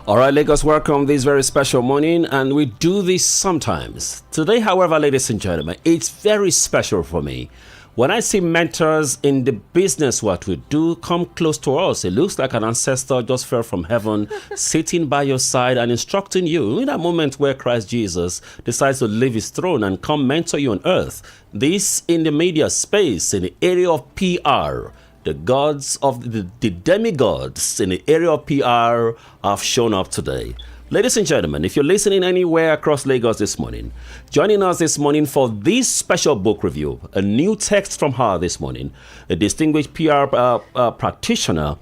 All right, Lagos, welcome this very special morning, and we do this sometimes. Today, however, ladies and gentlemen, it's very special for me. When I see mentors in the business what we do come close to us, it looks like an ancestor just fell from heaven, sitting by your side and instructing you in that moment where Christ Jesus decides to leave his throne and come mentor you on earth. This in the media space, in the area of PR. The gods of the demigods in the area of PR have shown up today. Ladies and gentlemen, if you're listening anywhere across Lagos this morning, joining us this morning for this special book review, a new text from her this morning, a distinguished PR practitioner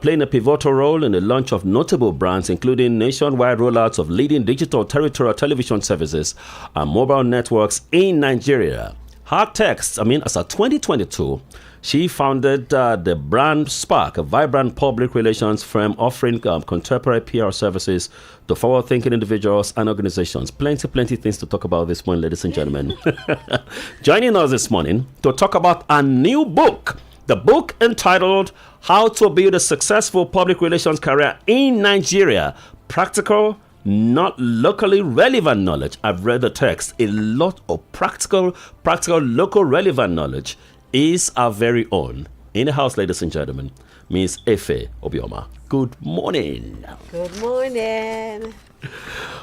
playing a pivotal role in the launch of notable brands, including nationwide rollouts of leading digital terrestrial television services and mobile networks in Nigeria. Her text, as of 2022, she founded the Brand Spark, a vibrant public relations firm offering contemporary PR services to forward-thinking individuals and organizations. Plenty things to talk about this morning, ladies and gentlemen. Joining us this morning to talk about a new book, the book entitled How to Build a Successful Public Relations Career in Nigeria, Practical, Not Locally Relevant Knowledge. I've read the text. A lot of practical, local relevant knowledge is our very own. In the house, ladies and gentlemen, Miss EFE OBIOMAH. Good morning. Good morning.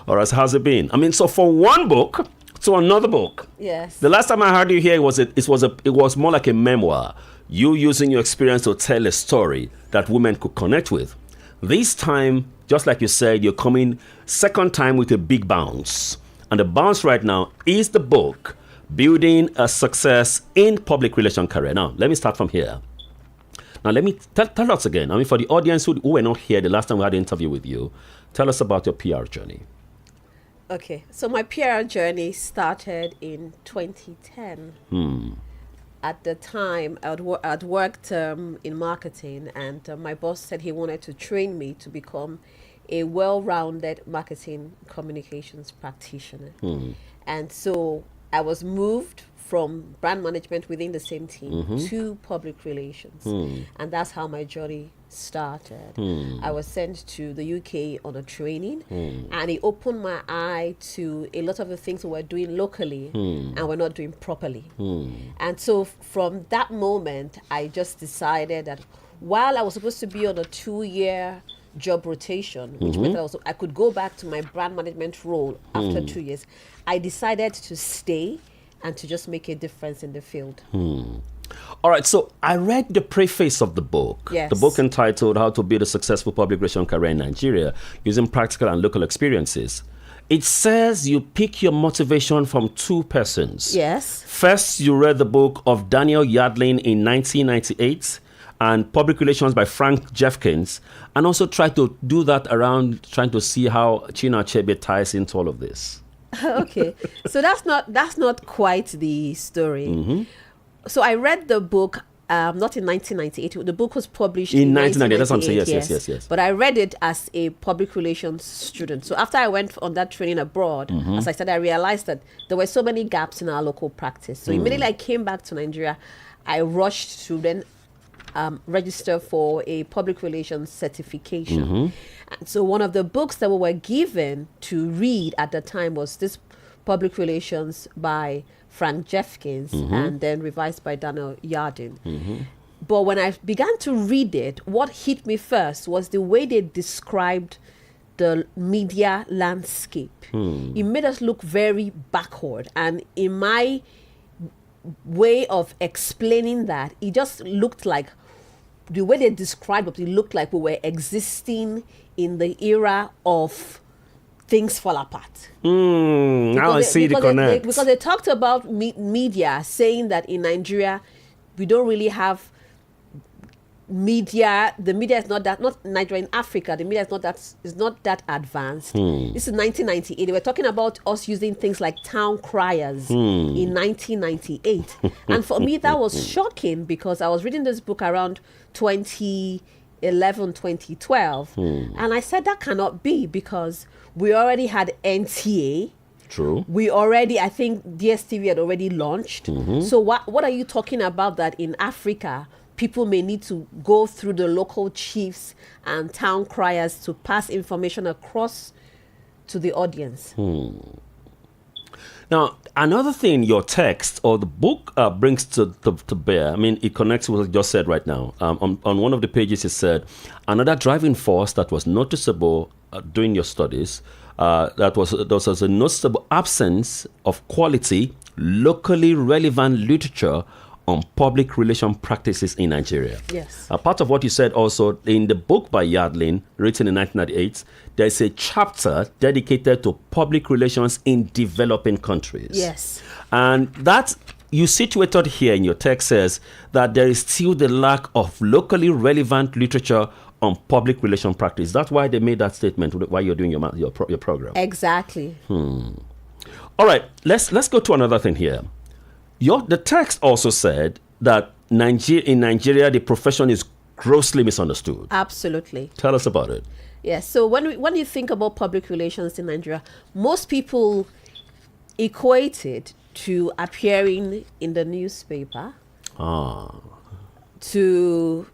All right, so how's it been? So from one book to another book. Yes. The last time I heard you here, it was more like a memoir. You using your experience to tell a story that women could connect with. This time, just like you said, you're coming second time with a big bounce. And the bounce right now is the book, Building a Success in Public Relation Career. Now, let me start from here. Now, let me tell us again. For the audience who were not here the last time we had an interview with you, tell us about your PR journey. Okay, so my PR journey started in 2010. At the time, I'd worked in marketing, and my boss said he wanted to train me to become a well-rounded marketing communications practitioner. And so I was moved from brand management within the same team to public relations. And that's how my journey started. I was sent to the UK on a training, and it opened my eye to a lot of the things we were doing locally and we're not doing properly. And so from that moment, I just decided that while I was supposed to be on a 2-year job rotation, which meant I could go back to my brand management role after 2 years, I decided to stay and to just make a difference in the field. All right, so I read the preface of the book. Yes. The book entitled How to Build a Successful Public Relation Career in Nigeria Using Practical and Local Experiences. It says you pick your motivation from two persons. Yes. First, you read the book of Daniel Yadlin in 1998 and Public Relations by Frank Jeffkins, and also try to do that around trying to see how Chinua Achebe ties into all of this. Okay, so that's not quite the story. So I read the book not in 1998. The book was published in 1998. That's what I'm saying. Yes. But I read it as a public relations student. So after I went on that training abroad, as I said, I realized that there were so many gaps in our local practice. So immediately I came back to Nigeria, I rushed to then register for a public relations certification. And so one of the books that we were given to read at the time was this Public Relations by Frank Jeffkins and then revised by Daniel Yadlin. But when I began to read it, what hit me first was the way they described the media landscape. It made us look very backward. And in my way of explaining that, it just looked like the way they described it looked like we were existing in the era of things fall apart. Now I see the connect. Because they talked about media, saying that in Nigeria, we don't really have media. The media is not Nigeria, in Africa, the media is not that advanced. This is 1998. They were talking about us using things like town criers in 1998. And for me, that was shocking because I was reading this book around 2011, 2012. And I said, that cannot be because we already had NTA. True. We already, I think DSTV had already launched. So what are you talking about that in Africa people may need to go through the local chiefs and town criers to pass information across to the audience. Now, another thing your text or the book brings to bear, I mean, it connects with what you just said right now. On one of the pages, it said, another driving force that was noticeable during your studies, there was a noticeable absence of quality, locally relevant literature on public relation practices in Nigeria. Yes. Part of what you said also in the book by Yardlin, written in 1998, there's a chapter dedicated to public relations in developing countries. Yes. And that you situated here in your text says that there is still the lack of locally relevant literature on public relation practice. That's why they made that statement while you're doing your program. Exactly. All right, let's go to another thing here. The text also said that in Nigeria, the profession is grossly misunderstood. Absolutely. Tell us about it. Yes. So when you think about public relations in Nigeria, most people equate it to appearing in the newspaper, to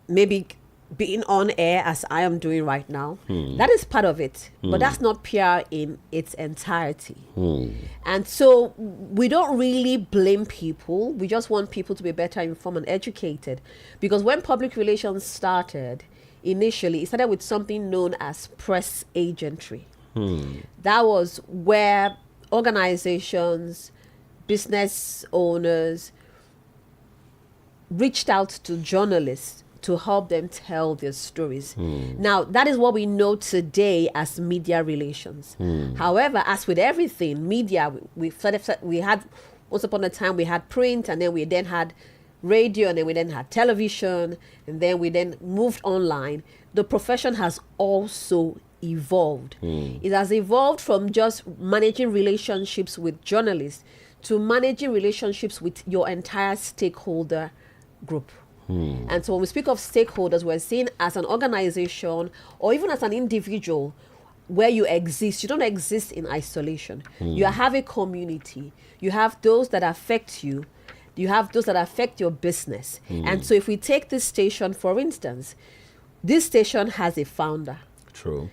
maybe being on air as I am doing right now. That is part of it, but that's not PR in its entirety. And so we don't really blame people. We just want people to be better informed and educated, because when public relations started, initially it started with something known as press agentry. That was where organizations, business owners reached out to journalists to help them tell their stories. Now, that is what we know today as media relations. However, as with everything, media, we had, once upon a time, we had print, and then we had radio, and then we had television, and then we moved online. The profession has also evolved. It has evolved from just managing relationships with journalists to managing relationships with your entire stakeholder group. And so when we speak of stakeholders, we're seen as an organization or even as an individual where you exist. You don't exist in isolation. You have a community. You have those that affect you. You have those that affect your business. And so if we take this station, for instance, this station has a founder. True.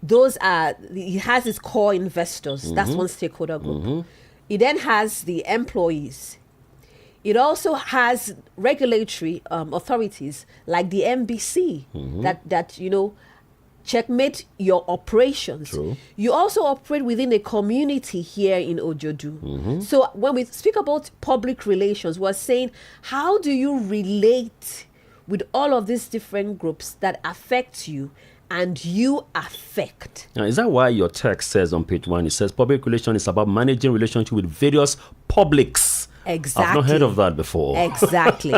He has his core investors. That's one stakeholder group. It then has the employees. It also has regulatory authorities like the MBC that checkmate your operations. True. You also operate within a community here in Ojodu. So when we speak about public relations, we're saying, how do you relate with all of these different groups that affect you and you affect? Now, is that why your text says on page 1, it says public relations is about managing relationship with various publics? Exactly. I've not heard of that before. Exactly.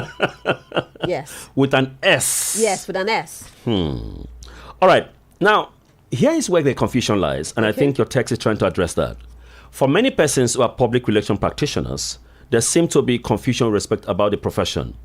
Yes. With an S. Yes, with an S. All right. Now, here is where the confusion lies, and I think your text is trying to address that. For many persons who are public relation practitioners, there seems to be confusion with respect about the profession.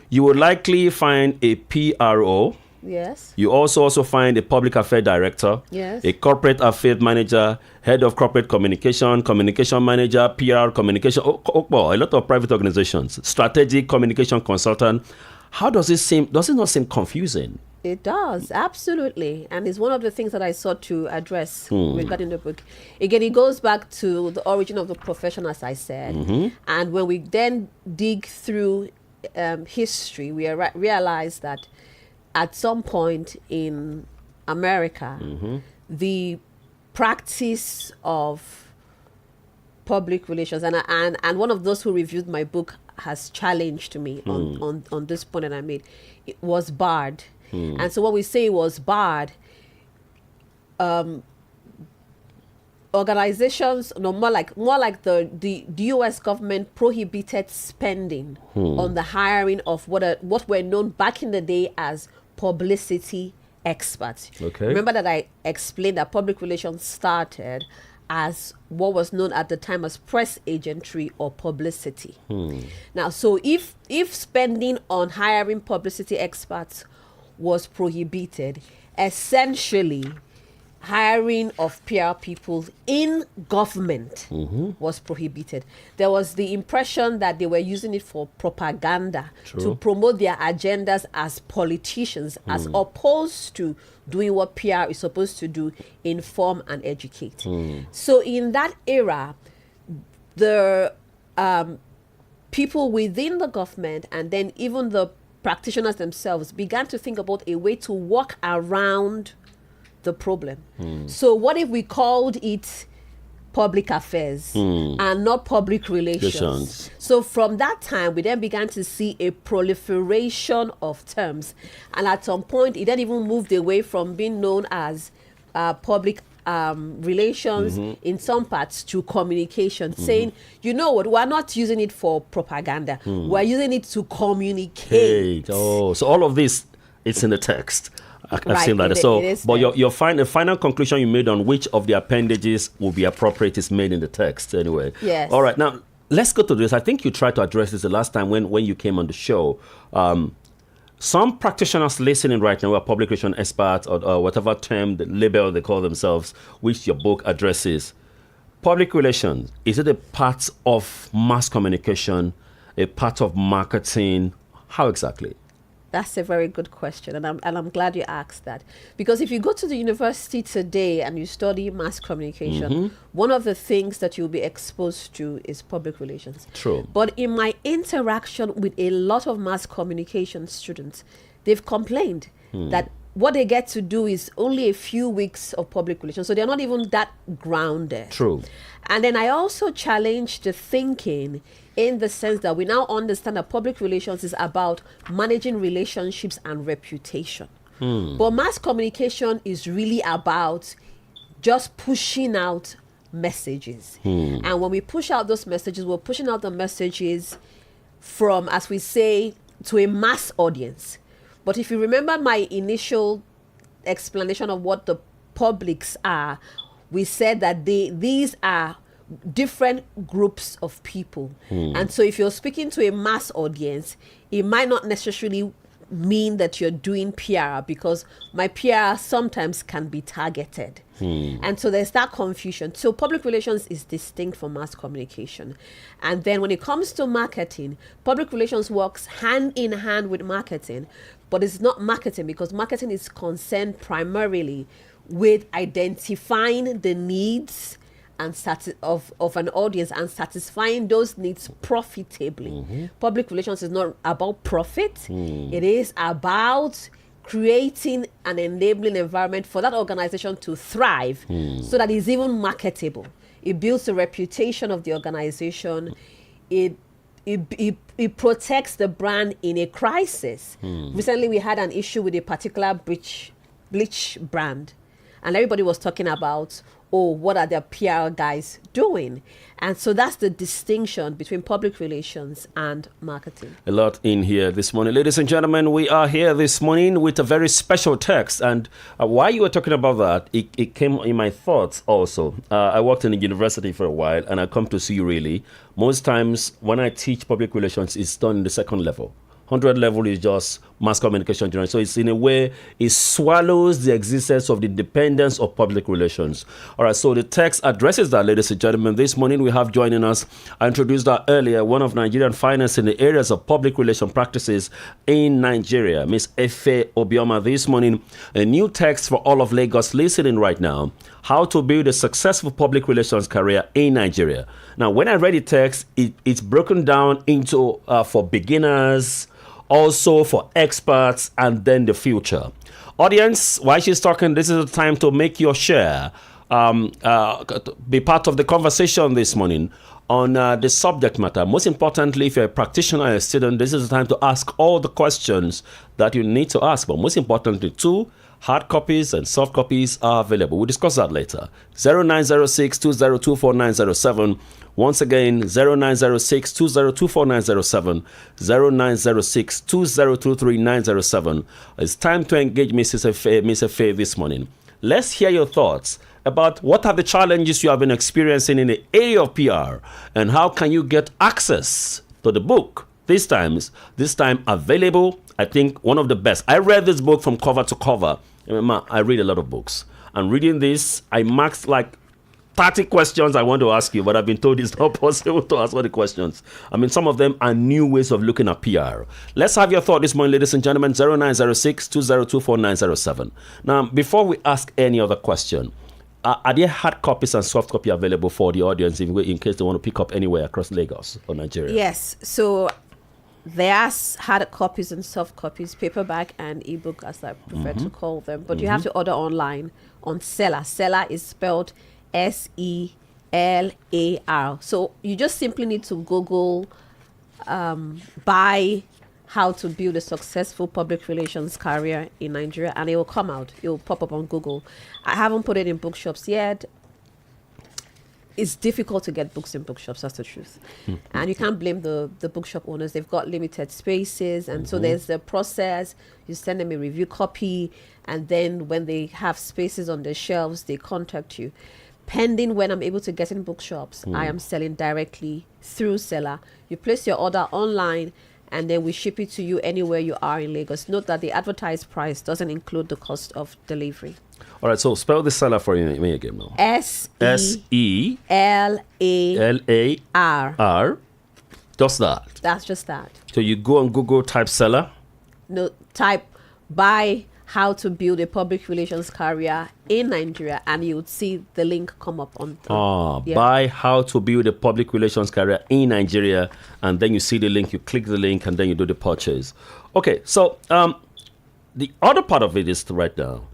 You will likely find a PRO. Yes. You also find a public affairs director, Yes. a corporate affairs manager, head of corporate communication, communication manager, PR, communication, a lot of private organizations, strategic communication consultant. How does it seem? Does it not seem confusing? It does, absolutely. And it's one of the things that I sought to address regarding the book. Again, it goes back to the origin of the profession, as I said. And when we then dig through history, we realize that at some point in America, the practice of public relations, and one of those who reviewed my book has challenged me on this point that I made, it was barred. And so when we say it was barred, organizations, more like the U.S. government prohibited spending on the hiring of what were known back in the day as publicity experts. Okay. Remember that I explained that public relations started as what was known at the time as press agentry or publicity. Now, so if spending on hiring publicity experts was prohibited, essentially hiring of PR people in government was prohibited. There was the impression that they were using it for propaganda to promote their agendas as politicians, as opposed to doing what PR is supposed to do, inform and educate. So in that era, the people within the government and then even the practitioners themselves began to think about a way to work around the problem. So what if we called it public affairs and not public relations? So from that time, we then began to see a proliferation of terms. And at some point, it then even moved away from being known as public relations in some parts to communication, saying, you know what, we're not using it for propaganda. We're using it to communicate. Oh, so all of this, it's in the text. I've seen that. So, but your final conclusion you made on which of the appendages will be appropriate is made in the text anyway. Yes. All right. Now, let's go to this. I think you tried to address this the last time when you came on the show. Some practitioners listening right now are public relation experts or whatever term, the label they call themselves, which your book addresses. Public relations, is it a part of mass communication, a part of marketing? How exactly? That's a very good question, and I'm glad you asked that, because if you go to the university today and you study mass communication, one of the things that you'll be exposed to is public relations. True. But in my interaction with a lot of mass communication students, they've complained that what they get to do is only a few weeks of public relations, so they're not even that grounded. True. And then I also challenge the thinking in the sense that we now understand that public relations is about managing relationships and reputation. But mass communication is really about just pushing out messages. And when we push out those messages, we're pushing out the messages from, as we say, to a mass audience. But if you remember my initial explanation of what the publics are, we said that these are different groups of people. And so if you're speaking to a mass audience, it might not necessarily mean that you're doing PR, because my PR sometimes can be targeted. And so there's that confusion. So public relations is distinct from mass communication. And then when it comes to marketing, public relations works hand in hand with marketing, but it's not marketing, because marketing is concerned primarily with identifying the needs and of an audience and satisfying those needs profitably. Public relations is not about profit. It is about creating an enabling environment for that organization to thrive so that it's even marketable. It builds the reputation of the organization. It protects the brand in a crisis. Recently, we had an issue with a particular bleach brand, and everybody was talking about, oh, what are their PR guys doing? And so that's the distinction between public relations and marketing. A lot in here this morning. Ladies and gentlemen, we are here this morning with a very special text. And while you were talking about that, it came in my thoughts also. I worked in a university for a while, and I come to see really, most times when I teach public relations, it's done in the second level. 100 level is just mass communication general. So it's in a way, it swallows the existence of the dependence of public relations. All right, so the text addresses that, ladies and gentlemen. This morning we have joining us, I introduced that earlier, one of Nigerian finest in the areas of public relation practices in Nigeria, Miss EFE OBIOMAH. This morning, a new text for all of Lagos listening right now, how to build a successful public relations career in Nigeria. Now, when I read the text, it's broken down into for beginners, also for experts, and then the future. Audience, while she's talking, this is the time to make your share. Be part of the conversation this morning on the subject matter. Most importantly, if you're a practitioner or a student, this is the time to ask all the questions that you need to ask. But most importantly, too, hard copies and soft copies are available. We'll discuss that later. 0906-2024-907. Once again, 0906-2024-907, 0906-2023-907. It's time to engage Miss EFE this morning. Let's hear your thoughts about what are the challenges you have been experiencing in the area of PR, and how can you get access to the book. This time available, I think one of the best. I read this book from cover to cover. I read a lot of books. And reading this, I marked like 30 questions I want to ask you, but I've been told it's not possible to ask all the questions. I mean, some of them are new ways of looking at PR. Let's have your thought this morning, ladies and gentlemen, 0906-202-4907. Now, before we ask any other question, are there hard copies and soft copy available for the audience in case they want to pick up anywhere across Lagos or Nigeria? Yes. So there's hard copies and soft copies, paperback and ebook, as I prefer to call them. But you have to order online on Seller. Seller is spelled SELAR. So you just simply need to Google buy how to build a successful public relations career in Nigeria, and it will come out. It will pop up on Google. I haven't put it in bookshops yet. It's difficult to get books in bookshops, that's the truth. And you can't blame the bookshop owners. They've got limited spaces, and so there's the process. You send them a review copy, and then when they have spaces on their shelves, they contact you. Pending when I'm able to get in bookshops, I am selling directly through Seller. You place your order online, and then we ship it to you anywhere you are in Lagos. Note that the advertised price doesn't include the cost of delivery. All right, so spell the Seller for me again now. SELAR. Just that. That's just that. So you go on Google, type Seller. No, type buy how to build a public relations career in Nigeria, and you would see the link come up on buy how to build a public relations career in Nigeria, and then you see the link, you click the link, and then you do the purchase. Okay, so the other part of it is to write down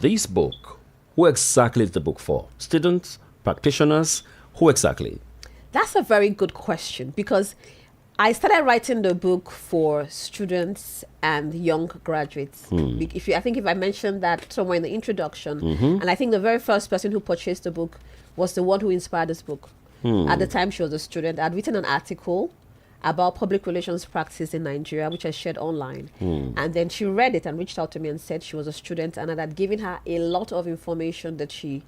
this book. Who exactly is the book for? Students, practitioners, who exactly? That's a very good question, because I started writing the book for students and young graduates. I think if I mentioned that somewhere in the introduction, and I think the very first person who purchased the book was the one who inspired this book. At the time, she was a student. I'd written an article about public relations practice in Nigeria, which I shared online. And then she read it and reached out to me and said she was a student, and I had given her a lot of information that she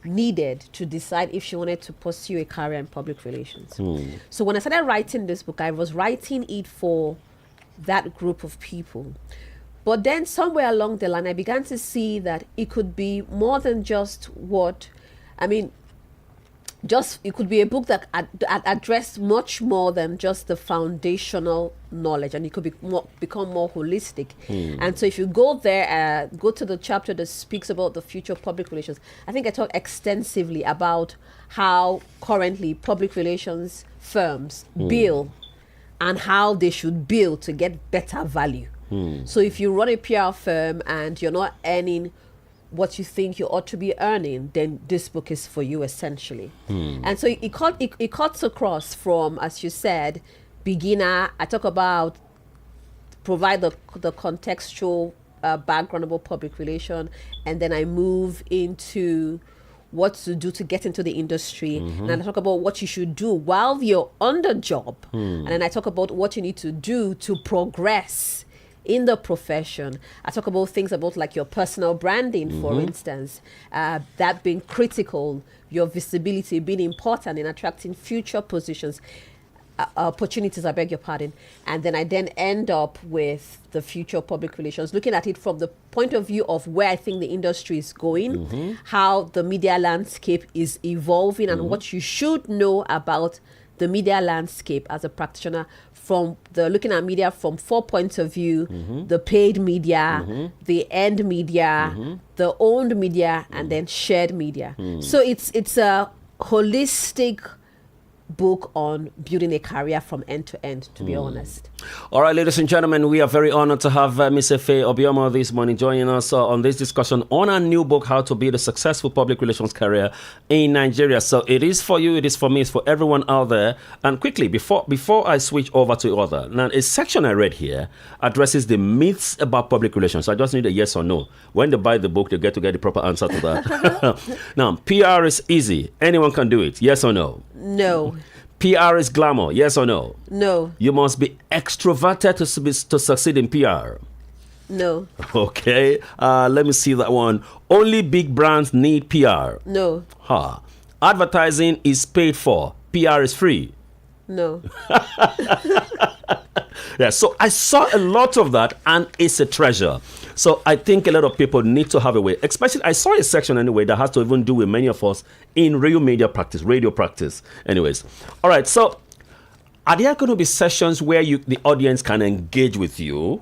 needed to decide if she wanted to pursue a career in public relations. So when I started writing this book, I was writing it for that group of people. But then somewhere along the line, I began to see that it could be more than just it could be a book that addressed much more than just the foundational knowledge, and it could become more holistic. And so if you go there, go to the chapter that speaks about the future of public relations, I think I talk extensively about how currently public relations firms bill and how they should bill to get better value. So if you run a PR firm and you're not earning what you think you ought to be earning, then this book is for you, essentially. And so it cuts across from, as you said, beginner. I talk about provide the contextual background about public relation, and then I move into what to do to get into the industry, and I talk about what you should do while you're on the job, and then I talk about what you need to do to progress in the profession. I talk about things about like your personal branding, for instance, that being critical, your visibility being important in attracting future opportunities, I beg your pardon. And then I end up with the future of public relations, looking at it from the point of view of where I think the industry is going, how the media landscape is evolving, and what you should know about the media landscape as a practitioner, from looking at media from 4 points of view: the paid media, the earned media, the owned media, and then shared media. So it's a holistic book on building a career from end to end, to be honest. All right, ladies and gentlemen, we are very honored to have Miss EFE OBIOMAH this morning joining us on this discussion on our new book, How to Build a Successful Public Relations Career in Nigeria. So it is for you, it is for me, it's for everyone out there. And quickly, before I switch over to other, now a section I read here addresses the myths about public relations. So I just need a yes or no. When they buy the book, they get the proper answer to that. Now, PR is easy. Anyone can do it. Yes or no? No. PR is glamour. Yes or no? No. You must be extroverted to succeed in PR. No. Okay. Let me see that one. Only big brands need PR. No. Advertising is paid for. PR is free. No. Yeah, so I saw a lot of that, and it's a treasure. So I think a lot of people need to have a way, especially I saw a section anyway that has to even do with many of us in real media practice, radio practice. Anyways, all right, so are there going to be sessions where the audience can engage with you?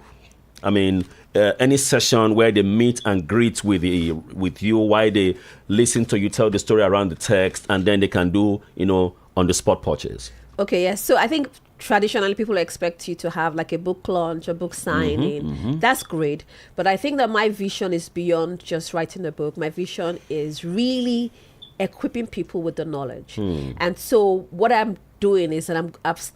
I mean, any session where they meet and greet with you while they listen to you tell the story around the text, and then they can do, on the spot purchase. Okay, yes. So I think traditionally people expect you to have like a book launch, a book signing. That's great. But I think that my vision is beyond just writing a book. My vision is really equipping people with the knowledge. And so what I'm doing is that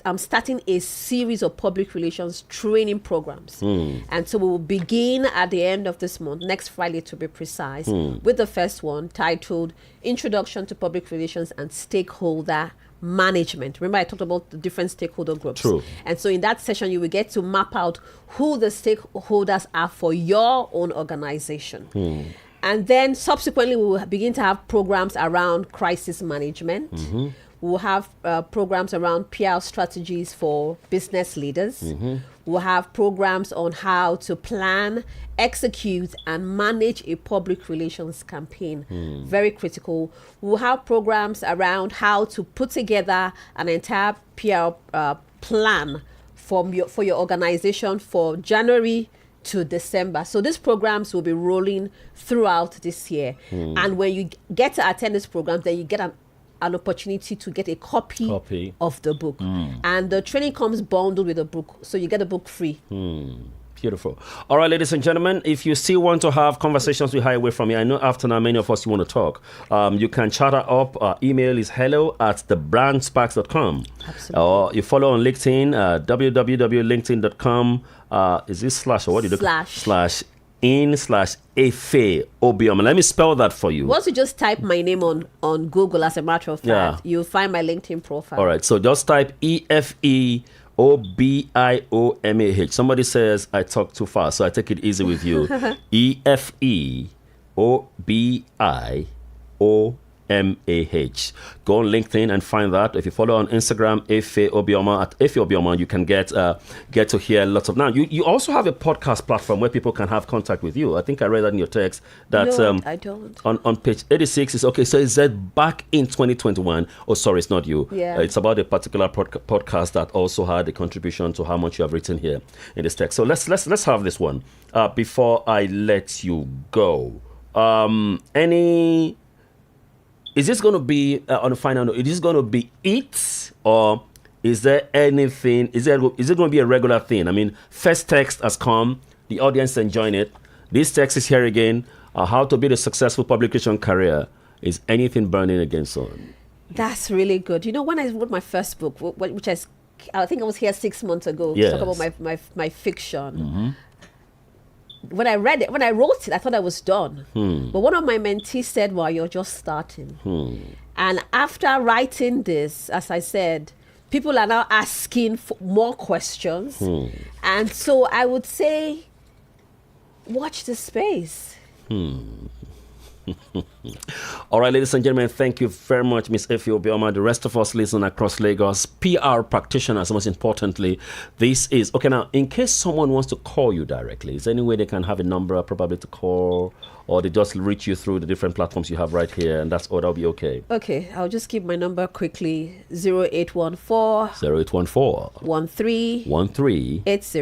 I'm starting a series of public relations training programs. And so we will begin at the end of this month, next Friday to be precise, with the first one titled Introduction to Public Relations and Stakeholder Management. Remember I talked about the different stakeholder groups. True. And so in that session you will get to map out who the stakeholders are for your own organization. And then subsequently we will begin to have programs around crisis management. We'll have programs around PR strategies for business leaders. We'll have programs on how to plan, execute, and manage a public relations campaign. Very critical. We'll have programs around how to put together an entire PR plan for your organization for January to December. So these programs will be rolling throughout this year. And when you get to attend these programs, then you get an opportunity to get a copy of the book. And the training comes bundled with the book, so you get the book free. Beautiful. All right, ladies and gentlemen, if you still want to have conversations with Highway from me, I know after now many of us you want to talk. You can chat her up. Our email is hello@thebrandsparks.com. Absolutely. Or you follow on LinkedIn, www.linkedin.com. Is this slash or what do you do? /EFE OBIOMAH. Let me spell that for you. Once you just type my name on Google, as a matter of fact, you'll find my LinkedIn profile. All right, so just type EFE OBIOMAH. Somebody says I talk too fast, so I take it easy with you. EFE OBIOMAH. Go on LinkedIn and find that. If you follow on Instagram, EFE OBIOMAH, at EFE OBIOMAH, you can get to hear lots of. Now, you also have a podcast platform where people can have contact with you. I think I read that in your text. That no, I don't. On page 86 is okay. So is that back in 2021? Oh, sorry, it's not you. Yeah. It's about a particular podcast that also had a contribution to how much you have written here in this text. So let's have this one before I let you go. Is this going to be, on the final note, is this going to be it, or is there anything, is it going to be a regular thing? I mean, first text has come, the audience is enjoying it. This text is here again, how to build a successful publication career. Is anything burning again soon? That's really good. You know, when I wrote my first book, which I think I was here 6 months ago, yes, to talk about my fiction. When I read it, when I wrote it, I thought I was done. But one of my mentees said, well, you're just starting. And after writing this, as I said, people are now asking for more questions. And so I would say, watch the space. All right, ladies and gentlemen, thank you very much, Miss EFE OBIOMAH. The rest of us listening across Lagos, PR practitioners, most importantly, this is okay. Now, in case someone wants to call you directly, is there any way they can have a number probably to call, or they just reach you through the different platforms you have right here, and that'll be okay? Okay, I'll just give my number quickly: 0814 13 80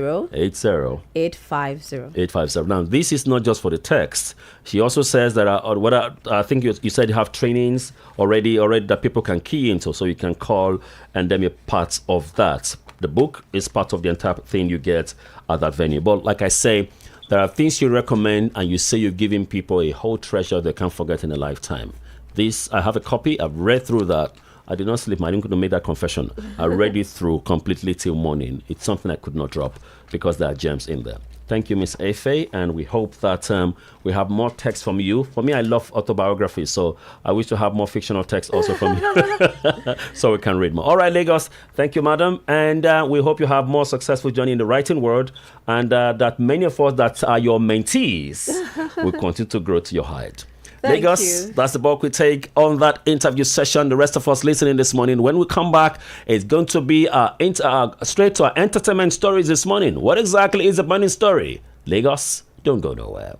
850. Now, this is not just for the text. She also says that I think you said you have trainings already that people can key into, so you can call and then be part of that. The book is part of the entire thing you get at that venue. But like I say, there are things you recommend, and you say you're giving people a whole treasure they can't forget in a lifetime. This, I have a copy. I've read through that. I did not sleep. I didn't make that confession. I read it through completely till morning. It's something I could not drop because there are gems in there. Thank you, Miss EFE, and we hope that we have more text from you. For me, I love autobiography, so I wish to have more fictional text also from you so we can read more. All right, Lagos, thank you, madam, and we hope you have more successful journey in the writing world, and that many of us that are your mentees will continue to grow to your height. Thank Lagos, you. that's the bulk we take on that interview session. The rest of us listening this morning, when we come back, it's going to be straight to our entertainment stories this morning. What exactly is the burning story? Lagos, don't go nowhere.